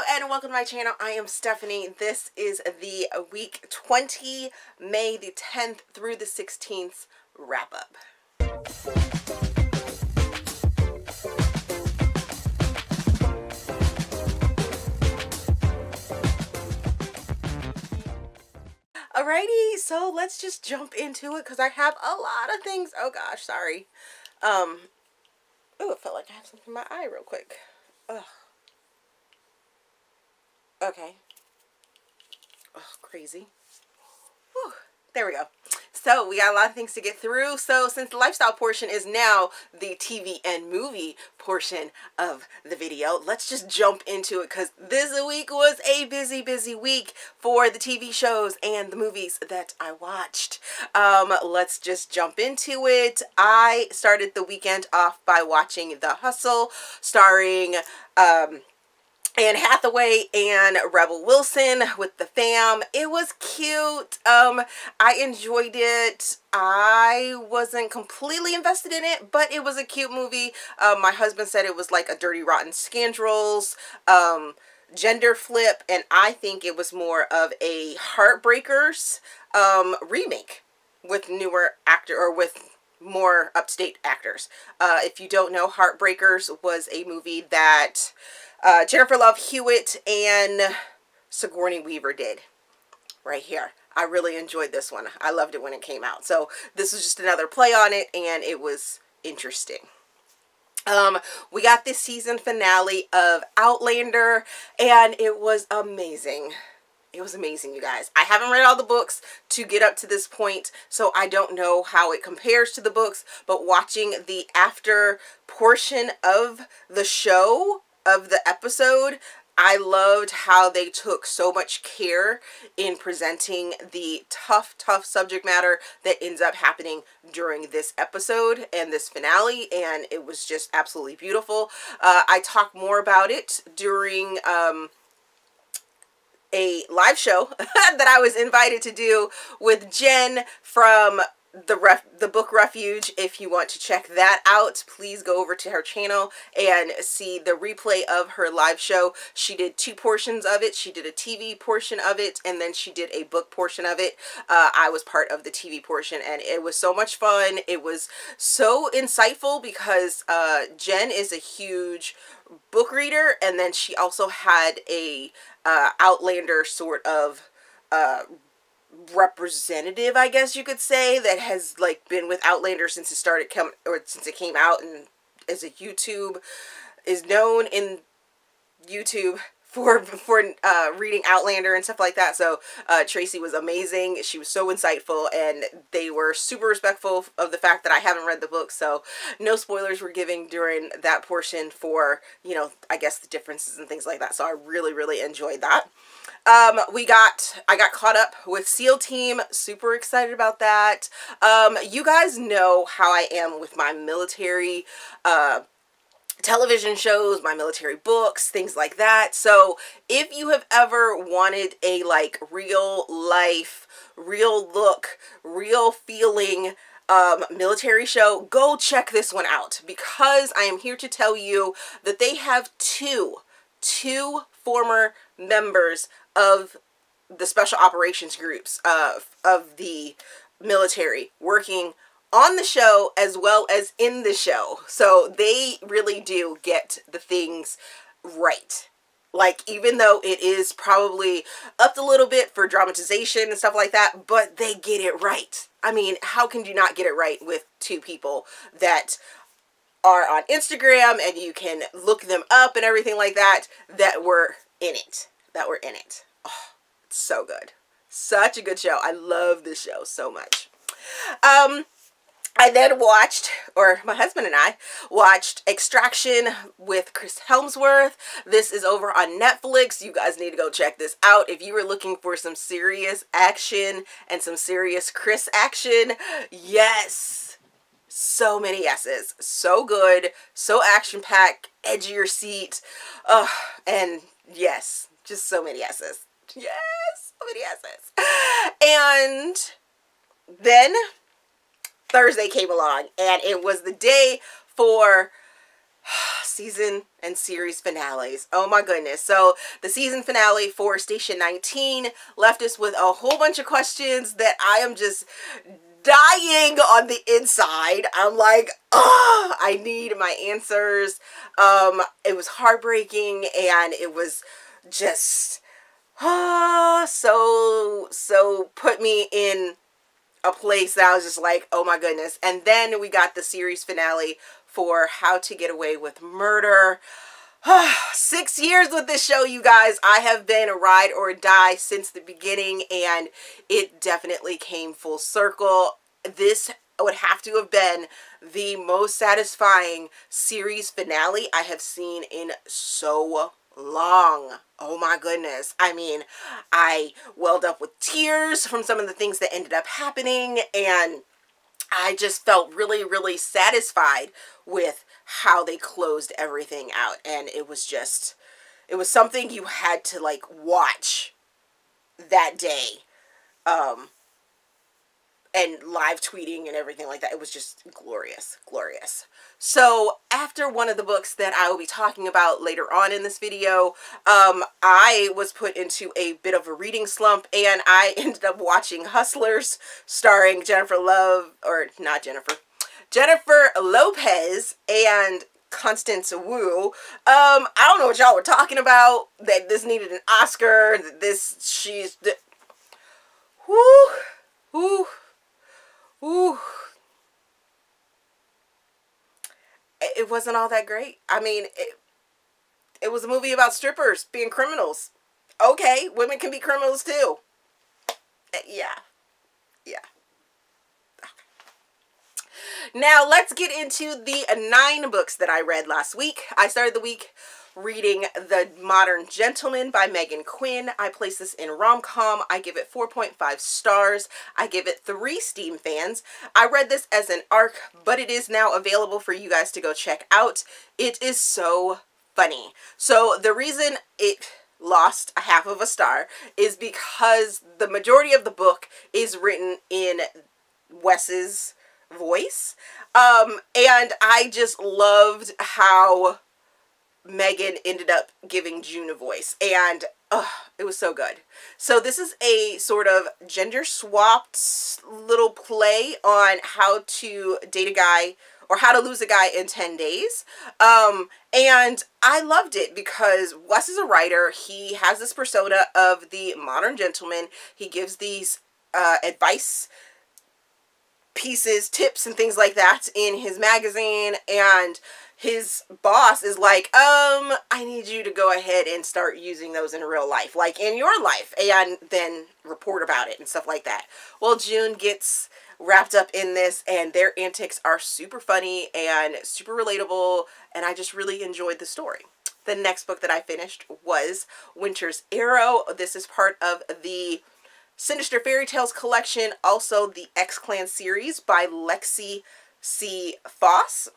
Hello and welcome to my channel. I am Stephanie. This is the week 20, May the 10th through the 16th wrap up. Alrighty, so let's just jump into it because I have a lot of things. Oh gosh, sorry. Oh, it felt like I have something in my eye real quick. Ugh. Okay. Oh, crazy. Whew. There we go. So we got a lot of things to get through. So since the lifestyle portion is now the TV and movie portion of the video, let's just jump into it because this week was a busy week for the TV shows and the movies that I watched. Let's just jump into it. I started the weekend off by watching The Hustle, starring Anne Hathaway and Rebel Wilson with the fam. It was cute. I enjoyed it. I wasn't completely invested in it, but it was a cute movie. My husband said it was like a Dirty Rotten Scoundrels gender flip, and I think it was more of a Heartbreakers remake with newer actor or with more up-to-date actors. If you don't know, Heartbreakers was a movie that Jennifer Love Hewitt and Sigourney Weaver did right here. I really enjoyed this one. I loved it when it came out. So this was just another play on it, and it was interesting. We got this season finale of Outlander, and it was amazing. It was amazing, you guys. I haven't read all the books to get up to this point, so I don't know how it compares to the books, but watching the after portion of the show, of the episode, I loved how they took so much care in presenting the tough subject matter that ends up happening during this episode and this finale, and it was just absolutely beautiful. I talk more about it during a live show that I was invited to do with Jen from the Book Refuge. If you want to check that out, please go over to her channel and see the replay of her live show. She did two portions of it. She did a TV portion of it, and then she did a book portion of it. I was part of the TV portion, and it was so much fun. It was so insightful because Jen is a huge book reader, and then she also had a Outlander sort of representative, I guess you could say, that has like been with Outlander since since it came out, and as a YouTube is known in YouTube for reading Outlander and stuff like that. So Tracy was amazing. She was so insightful, and they were super respectful of the fact that I haven't read the book, so no spoilers were given during that portion for, you know, I guess the differences and things like that. So I really enjoyed that. I got caught up with SEAL Team. Super excited about that. You guys know how I am with my military television shows, my military books, things like that. So if you have ever wanted a like real life, real look, real feeling military show, go check this one out, because I am here to tell you that they have two former members of the special operations groups of the military working on the show as well as in the show. So they really do get the things right. Like, even though it is probably upped a little bit for dramatization and stuff like that, but they get it right. I mean, how can you not get it right with two people that are on Instagram and you can look them up and everything like that, that were in it. Oh, it's so good. Such a good show. I love this show so much. I then watched, or my husband and I watched, Extraction with Chris Hemsworth. This is over on Netflix. You guys need to go check this out. If you were looking for some serious action and some serious Chris action, yes. So many yeses. So good. So action-packed. Edge of your seat. And yes. Just so many yeses. Yes. So many yeses. And then Thursday came along, and it was the day for season and series finales. Oh my goodness. So the season finale for Station 19 left us with a whole bunch of questions that I am just dying on the inside. I'm like, oh, I need my answers. It was heartbreaking, and it was just so put me in a place that I was just like, oh my goodness. And then we got the series finale for How to Get Away with Murder. 6 years with this show, you guys. I have been a ride or die since the beginning, and it definitely came full circle. This would have to have been the most satisfying series finale I have seen in so long. Oh my goodness. I mean, I welled up with tears from some of the things that ended up happening, and I just felt really, really satisfied with how they closed everything out. And it was something you had to like watch that day. And live tweeting and everything like that. It was just glorious, glorious. So after one of the books that I will be talking about later on in this video, I was put into a bit of a reading slump, and I ended up watching Hustlers, starring Jennifer Lopez and Constance Wu. I don't know what y'all were talking about, that this needed an Oscar, that it wasn't all that great. I mean, it was a movie about strippers being criminals. Okay, women can be criminals too. Yeah. Now, let's get into the 9 books that I read last week. I started the week reading The Modern Gentleman by Meghan Quinn. I place this in rom-com. I give it 4.5 stars. I give it 3 Steam fans. I read this as an ARC, but it is now available for you guys to go check out. It is so funny. So the reason it lost a half of a star is because the majority of the book is written in Wes's voice. And I just loved how Meghan ended up giving June a voice, and it was so good. So this is a sort of gender swapped little play on how to date a guy, or how to lose a guy in 10 days. And I loved it because Wes is a writer. He has this persona of the modern gentleman. He gives these advice pieces, tips, and things like that in his magazine, and his boss is like, I need you to go ahead and start using those in real life, like in your life, and then report about it and stuff like that. Well, June gets wrapped up in this, and their antics are super funny and super relatable, and I just really enjoyed the story. The next book that I finished was Winter's Arrow. This is part of the Sinister Fairy Tales collection, also the X-Clan series by Lexi C. Foss.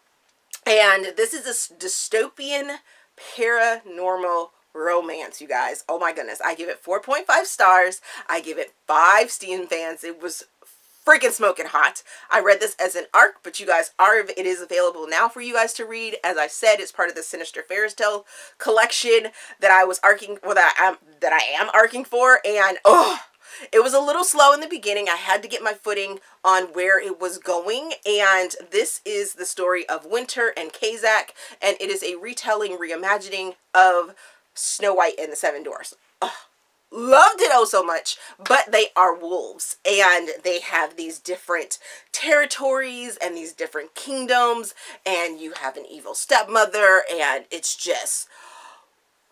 And this is a dystopian paranormal romance, you guys. Oh my goodness. I give it 4.5 stars. I give it 5 Steam fans. It was freaking smoking hot. I read this as an ARC, but you guys, it is available now for you guys to read. As I said, it's part of the Sinister Fairy Tale collection that I was arcing, well, that I am arcing for, and it was a little slow in the beginning. I had to get my footing on where it was going, and this is the story of Winter and Kazak, and it is a retelling, reimagining of Snow White and the Seven Dwarfs. Loved it oh so much, but they are wolves, and they have these different territories and these different kingdoms, and you have an evil stepmother, and it's just...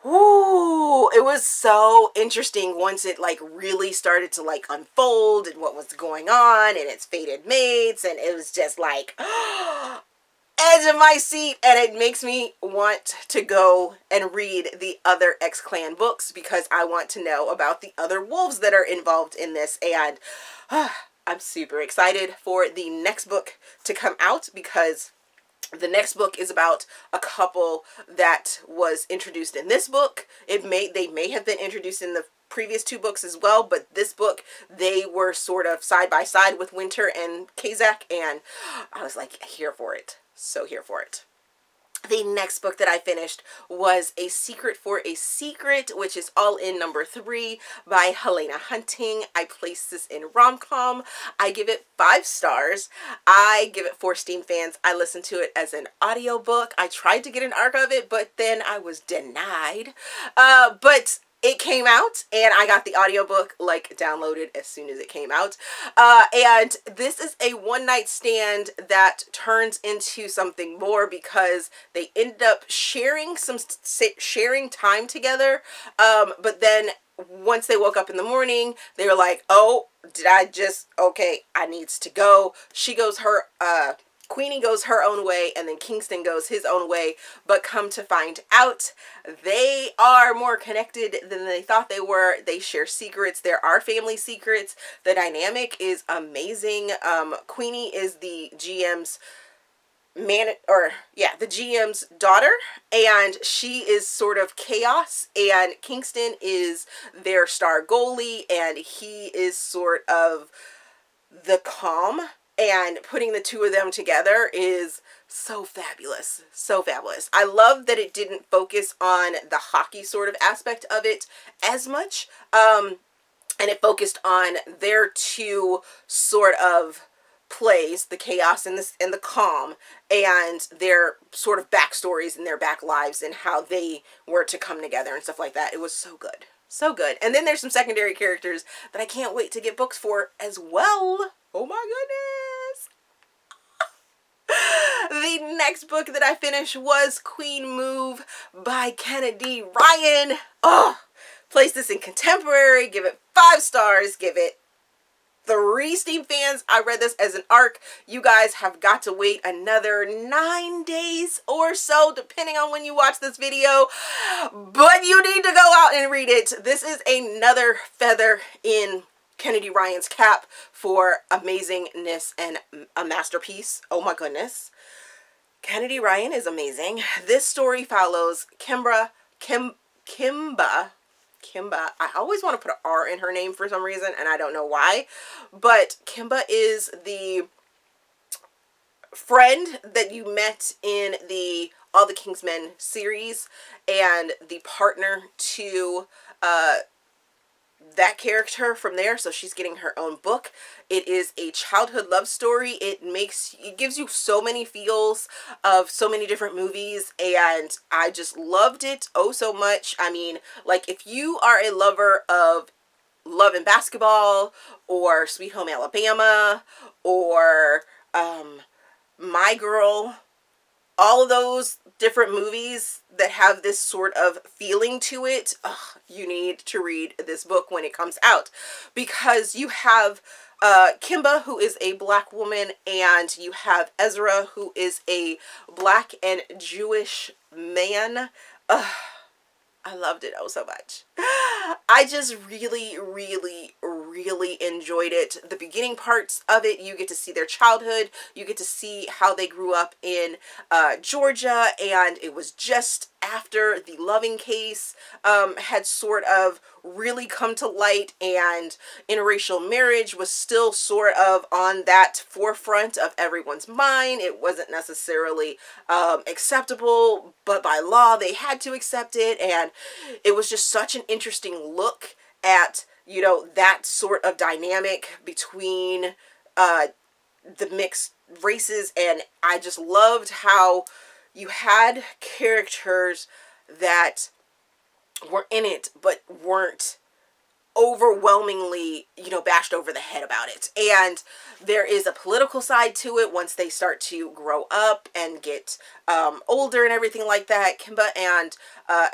Ooh, it was so interesting once it like really started to like unfold and what was going on and its fated mates, and it was just like edge of my seat, and it makes me want to go and read the other X-Clan books because I want to know about the other wolves that are involved in this, and I'm super excited for the next book to come out because the next book is about a couple that was introduced in this book. They may have been introduced in the previous 2 books as well, but this book, they were sort of side by side with Winter and Kazak, and I was like, here for it. So here for it. The next book that I finished was A Secret for a Secret, which is all in number 3 by Helena Hunting. I placed this in rom-com. I give it 5 stars. I give it 4 Steam fans. I listened to it as an audiobook. I tried to get an ARC of it, but then I was denied. But it came out and I got the audiobook like downloaded as soon as it came out. And this is a one-night stand that turns into something more because they ended up sharing time together. But then once they woke up in the morning, they were like, oh, okay, I needs to go. She goes Queenie goes her own way, and then Kingston goes his own way, but come to find out, they are more connected than they thought they were. They share secrets. There are family secrets. The dynamic is amazing. Queenie is the GM's the GM's daughter, and she is sort of chaos, and Kingston is their star goalie, and he is sort of the calm. And putting the two of them together is so fabulous. So fabulous. I love that it didn't focus on the hockey sort of aspect of it as much. And it focused on their two sort of plays, the chaos and the calm, and their sort of backstories and their back lives and how they were to come together and stuff like that. It was so good. So good. And then there's some secondary characters that I can't wait to get books for as well. Oh my goodness. The next book that I finished was Queen Move by Kennedy Ryan. Oh, place this in contemporary. Give it 5 stars. Give it 3 Steam fans. I read this as an ARC. You guys have got to wait another 9 days or so, depending on when you watch this video. But you need to go out and read it. This is another feather in Kennedy Ryan's cap for amazingness and a masterpiece. Oh my goodness. Kennedy Ryan is amazing. This story follows Kimba. I always want to put an R in her name for some reason, and I don't know why. But Kimba is the friend that you met in the All the King's Men series, and the partner to that character from there. So she's getting her own book. It is a childhood love story. It gives you so many feels of so many different movies, and I just loved it oh so much. I mean, like, if you are a lover of Love and Basketball or Sweet Home Alabama or My Girl, all of those different movies that have this sort of feeling to it, you need to read this book when it comes out, because you have Kimba, who is a black woman, and you have Ezra, who is a black and Jewish man. I loved it oh so much. I just really enjoyed it. The beginning parts of it, you get to see their childhood. You get to see how they grew up in Georgia, and it was just after the Loving case had sort of really come to light, and interracial marriage was still sort of on that forefront of everyone's mind. It wasn't necessarily acceptable, but by law they had to accept it, and it was just such an interesting look at, you know, that sort of dynamic between the mixed races. And I just loved how you had characters that were in it but weren't overwhelmingly, you know, bashed over the head about it. And there is a political side to it once they start to grow up and get older and everything like that. Kimba and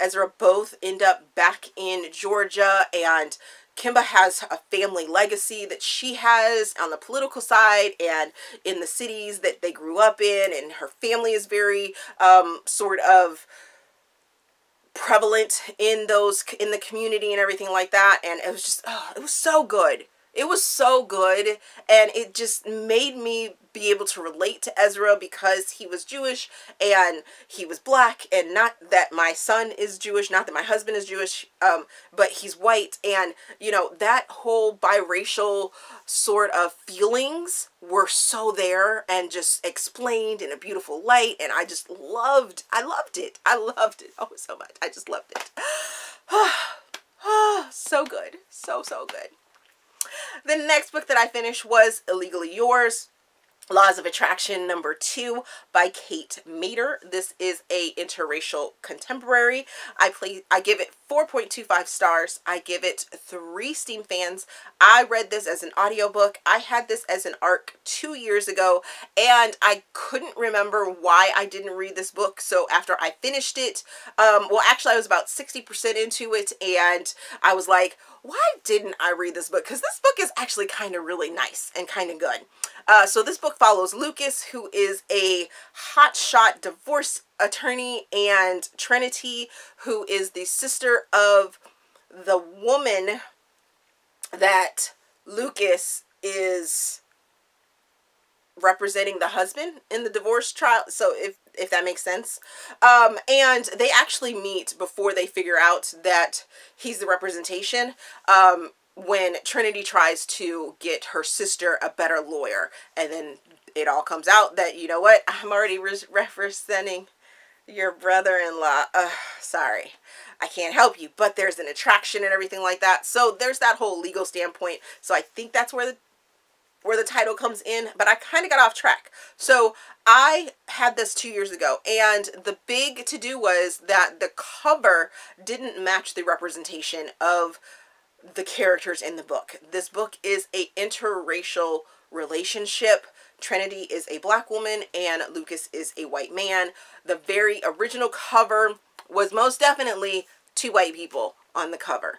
Ezra both end up back in Georgia, and Kimba has a family legacy that she has on the political side and in the cities that they grew up in, and her family is very sort of prevalent in the community and everything like that. And it was just, it was so good. It was so good, and it just made me be able to relate to Ezra because he was Jewish and he was black, and not that my son is Jewish, not that my husband is Jewish, but he's white. And, you know, that whole biracial sort of feelings were so there and just explained in a beautiful light. And I loved it. I loved it oh so much. I just loved it. So good. So good. The next book that I finished was Illegally Yours, Laws of Attraction #2 by Kate Meader. This is a interracial contemporary. I give it 4.25 stars. I give it 3 Steam fans. I read this as an audiobook. I had this as an ARC 2 years ago, and I couldn't remember why I didn't read this book. So after I finished it, well, actually I was about 60% into it, and I was like, why didn't I read this book? Because this book is actually kind of really nice and kind of good. So this book follows Lucas, who is a hotshot divorce attorney, and Trinity, who is the sister of the woman that Lucas is representing the husband in the divorce trial. So if that makes sense. And they actually meet before they figure out that he's the representation, when Trinity tries to get her sister a better lawyer. And then it all comes out that, you know what, I'm already representing your brother-in-law. Sorry, I can't help you. But there's an attraction and everything like that. So there's that whole legal standpoint. So I think that's where the title comes in, but I kind of got off track. So I had this 2 years ago, and the big to-do was that the cover didn't match the representation of the characters in the book. This book is a interracial relationship. Trinity is a black woman and Lucas is a white man. The very original cover was most definitely 2 white people on the cover.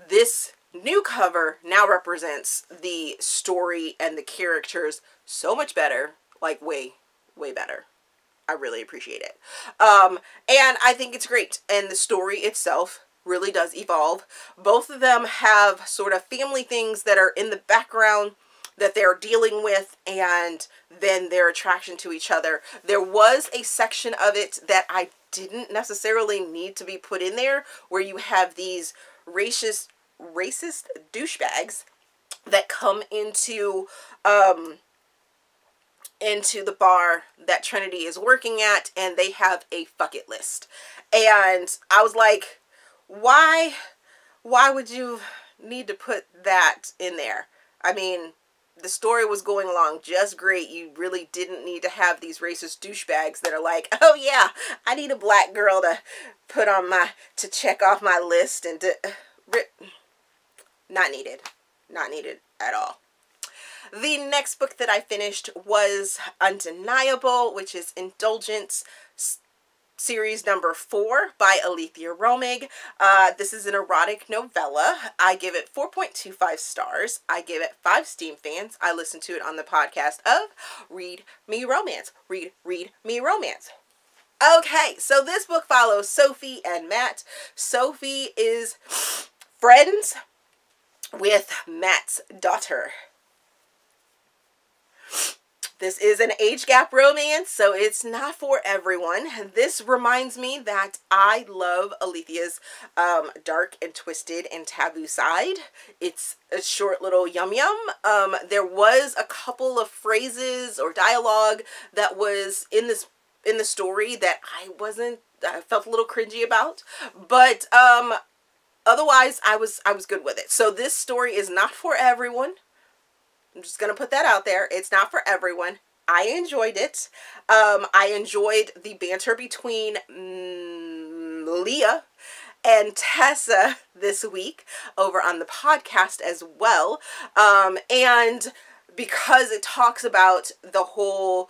This new cover now represents the story and the characters so much better, like way better. I really appreciate it. And I think it's great. And the story itself really does evolve. Both of them have sort of family things that are in the background that they're dealing with, and then their attraction to each other. There was a section of it that I didn't necessarily need to be put in there, where you have these racist douchebags that come into the bar that Trinity is working at, and they have a fuck it list. And I was like, why would you need to put that in there? I mean, the story was going along just great. You really didn't need to have these racist douchebags that are like, oh yeah, I need a black girl to put on to check off my list, and to not needed. Not needed at all. The next book that I finished was Undeniable, which is Indulgence series #4 by Aleatha Romig. This is an erotic novella. I give it 4.25 stars. I give it 5 Steam fans. I listened to it on the podcast of Read Me Romance. Read Me Romance. Okay, so this book follows Sophie and Matt. Sophie is friends with Matt's daughter. This is an age gap romance, so it's not for everyone. This reminds me that I love Aleatha's dark and twisted and taboo side. It's a short little yum yum. There was a couple of phrases or dialogue that was in the story that I felt a little cringy about, but otherwise I was good with it. So this story is not for everyone. I'm just going to put that out there. It's not for everyone. I enjoyed it. I enjoyed the banter between Milla and Tessa this week over on the podcast as well. And because it talks about the whole,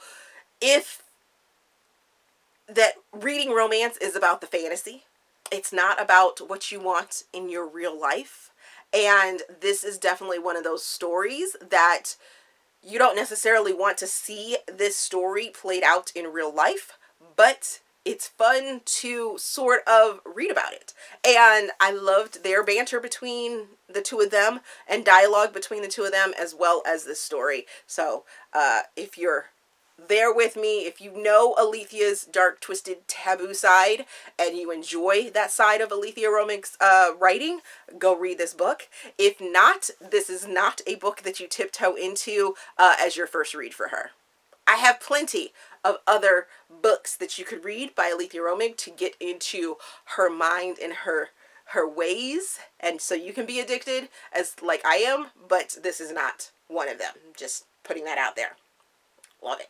that reading romance is about the fantasy. It's not about what you want in your real life. And this is definitely one of those stories that you don't necessarily want to see this story played out in real life, but it's fun to sort of read about it. And I loved their banter between the two of them and dialogue between the two of them, as well as this story. So if you're bear with me. If you know Aleatha's dark, twisted, taboo side and you enjoy that side of Aleatha Romig's writing, go read this book. If not, this is not a book that you tiptoe into as your first read for her. I have plenty of other books that you could read by Aleatha Romig to get into her mind and her ways, and so you can be addicted as like I am, but this is not one of them. Just putting that out there. Love it.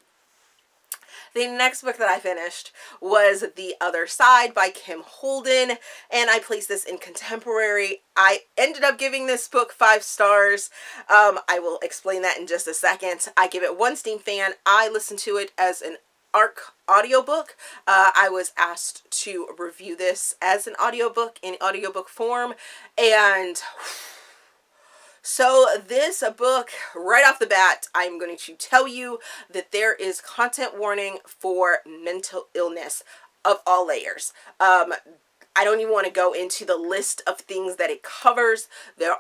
The next book that I finished was The Other Side by Kim Holden, and I placed this in contemporary. I ended up giving this book 5 stars. I will explain that in just a second. I give it 1 Steam fan. I listened to it as an ARC audiobook. I was asked to review this as an audiobook in audiobook form, and so this book, right off the bat, I'm going to tell you that there is content warning for mental illness of all layers. I don't even want to go into the list of things that it covers. There's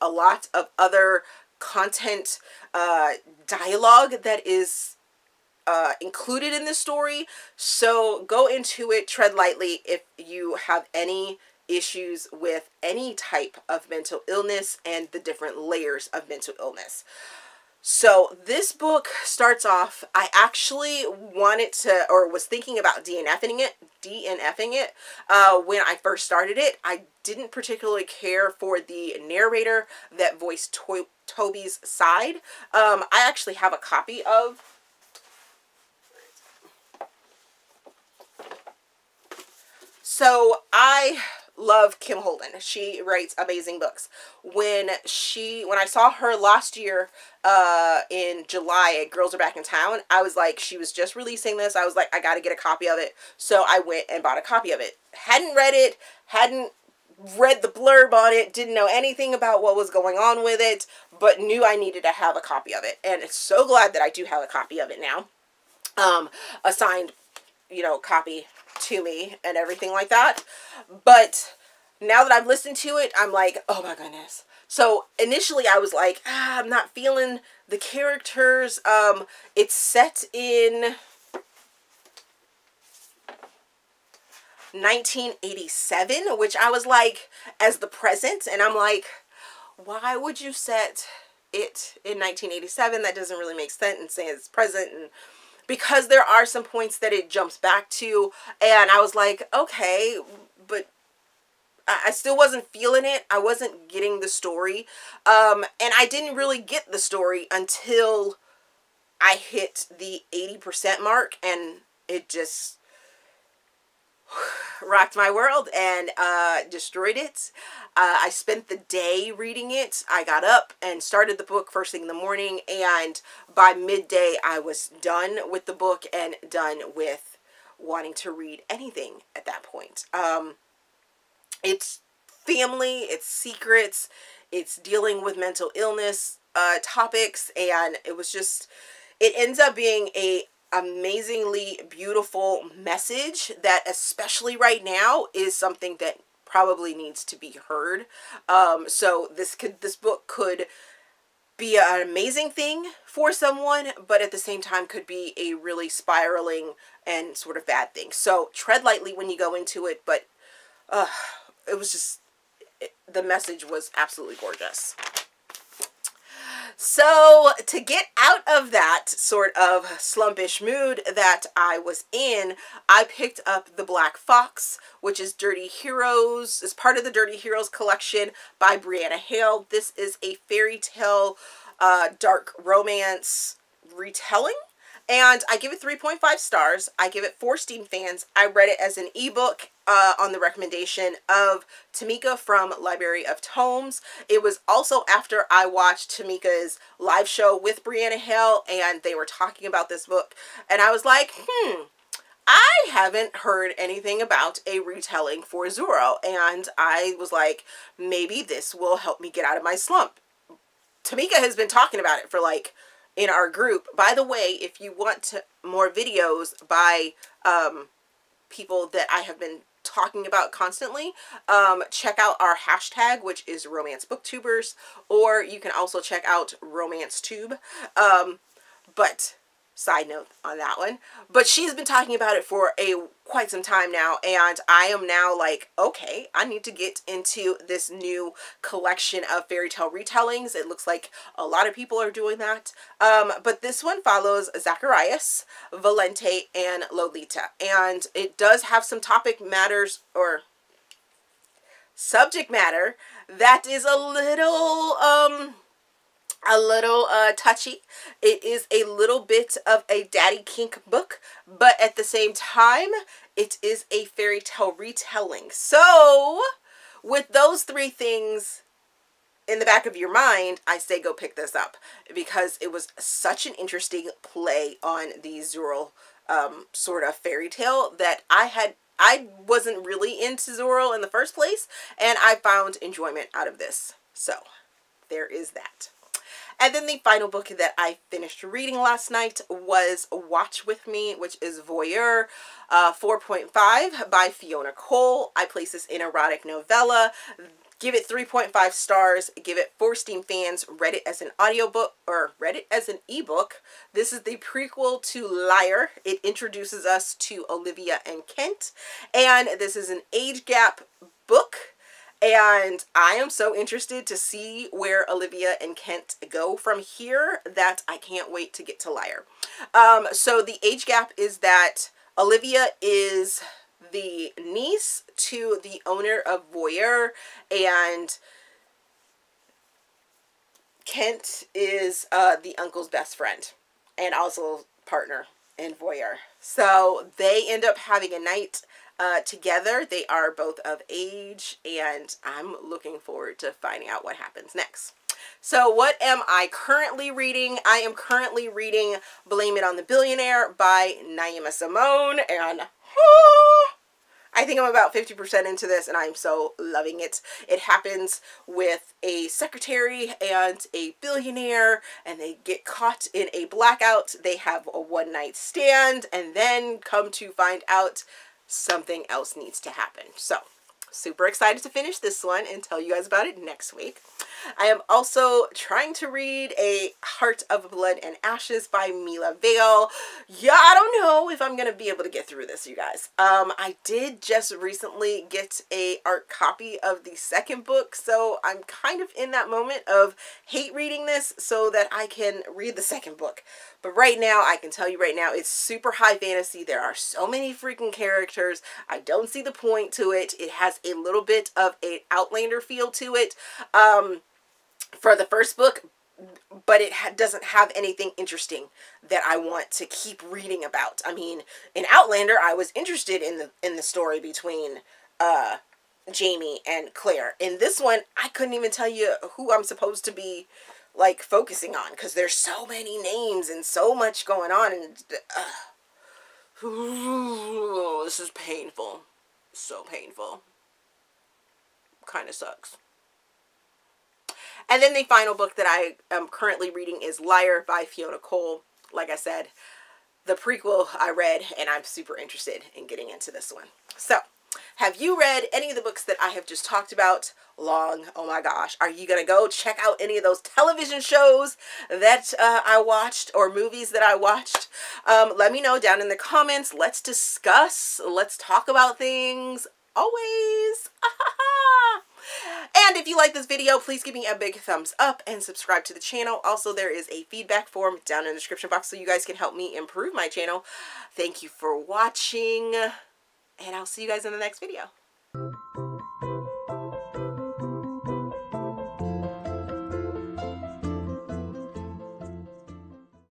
a lot of other content dialogue that is included in this story. So go into it, tread lightly if you have any issues with any type of mental illness and the different layers of mental illness. So this book starts off, I actually wanted to, or was thinking about DNFing it when I first started it. I didn't particularly care for the narrator that voiced Toby's side. I actually have a copy of I love Kim Holden. She writes amazing books. When I saw her last year in July at Girls Are Back in Town, I was like, she was just releasing this. I was like, I got to get a copy of it. So I went and bought a copy of it. Hadn't read it, hadn't read the blurb on it, didn't know anything about what was going on with it, but knew I needed to have a copy of it. And so glad that I do have a copy of it now. A signed, copy to me and everything like that. But now that I've listened to it, I'm like, oh my goodness. So initially I was like, I'm not feeling the characters. It's set in 1987, which I was like, as the present, and I'm like, why would you set it in 1987? That doesn't really make sense, and saying it's present, and because there are some points that it jumps back to, and I was like, okay, but I still wasn't feeling it. I wasn't getting the story, and I didn't really get the story until I hit the 80% mark, and it just rocked my world and destroyed it. I spent the day reading it. I got up and started the book first thing in the morning, and by midday I was done with the book and done with wanting to read anything at that point. It's family, it's secrets, it's dealing with mental illness topics, and it ends up being a amazingly beautiful message that, especially right now, is something that probably needs to be heard. So this book could be an amazing thing for someone, but at the same time could be a really spiraling and sort of bad thing. So tread lightly when you go into it, but it was just, the message was absolutely gorgeous. So to get out of that sort of slumpish mood that I was in, I picked up The Black Fox, which is Dirty Heroes, is part of the Dirty Heroes collection by Brianna Hale. This is a fairy tale, dark romance retelling, and I give it 3.5 stars. I give it 4 Steam fans. I read it as an ebook on the recommendation of Tamika from Library of Tomes. It was also after I watched Tamika's live show with Brianna Hale, and they were talking about this book, and I was like, I haven't heard anything about a retelling for Zoro, and I was like, maybe this will help me get out of my slump. Tamika has been talking about it for like, in our group. By the way, if you want more videos by people that I have been talking about constantly, check out our hashtag, which is Romance Booktubers, or you can also check out RomanceTube. But side note on that one, but she's been talking about it for quite some time now, and I am now like, okay, I need to get into this new collection of fairy tale retellings. It looks like a lot of people are doing that, but this one follows Zacharias, Valente, and Lolita, and it does have some subject matter that is a little touchy. It is a little bit of a daddy kink book, but at the same time, it is a fairy tale retelling. So, with those three things in the back of your mind, I say go pick this up, because it was such an interesting play on the Zoril sort of fairy tale that I wasn't really into Zoril in the first place, and I found enjoyment out of this. So, there is that. And then the final book that I finished reading last night was Watch With Me, which is Voyeur 4.5 by Fiona Cole. I place this in erotic novella. Give it 3.5 stars. Give it 4 Steam fans. Read it as an audiobook, or read it as an ebook. This is the prequel to Liar. It introduces us to Olivia and Kent. And this is an age gap book. And I am so interested to see where Olivia and Kent go from here that I can't wait to get to Liar. So the age gap is that Olivia is the niece to the owner of Voyeur, and Kent is the uncle's best friend and also partner in Voyeur. So they end up having a night together. They are both of age, and I'm looking forward to finding out what happens next. So what am I currently reading? I am currently reading Blame It on the Billionaire by Naima Simone, and I think I'm about 50% into this, and I'm so loving it. It happens with a secretary and a billionaire, and they get caught in a blackout. They have a one-night stand, and then come to find out something else needs to happen. So, super excited to finish this one and tell you guys about it next week. I am also trying to read A Heart of Blood and Ashes by Milla. Yeah, I don't know if I'm going to be able to get through this, you guys. I did just recently get a art copy of the second book, so I'm kind of in that moment of hate reading this so that I can read the second book. But right now, I can tell you right now, it's super high fantasy. There are so many freaking characters. I don't see the point to it. It has a little bit of an Outlander feel to it for the first book, but it doesn't have anything interesting that I want to keep reading about. I mean, in Outlander, I was interested in the story between Jamie and Claire. In this one, I couldn't even tell you who I'm supposed to be like focusing on, because there's so many names and so much going on, and this is painful. So painful. Kind of sucks. And then the final book that I am currently reading is Liar by Fiona Cole. Like I said, the prequel I read, and I'm super interested in getting into this one. So, have you read any of the books that I have just talked about? Oh my gosh. Are you going to go check out any of those television shows that I watched, or movies that I watched? Let me know down in the comments. Let's discuss. Let's talk about things. Always. And if you like this video, please give me a big thumbs up and subscribe to the channel. Also, there is a feedback form down in the description box so you guys can help me improve my channel. Thank you for watching, and I'll see you guys in the next video.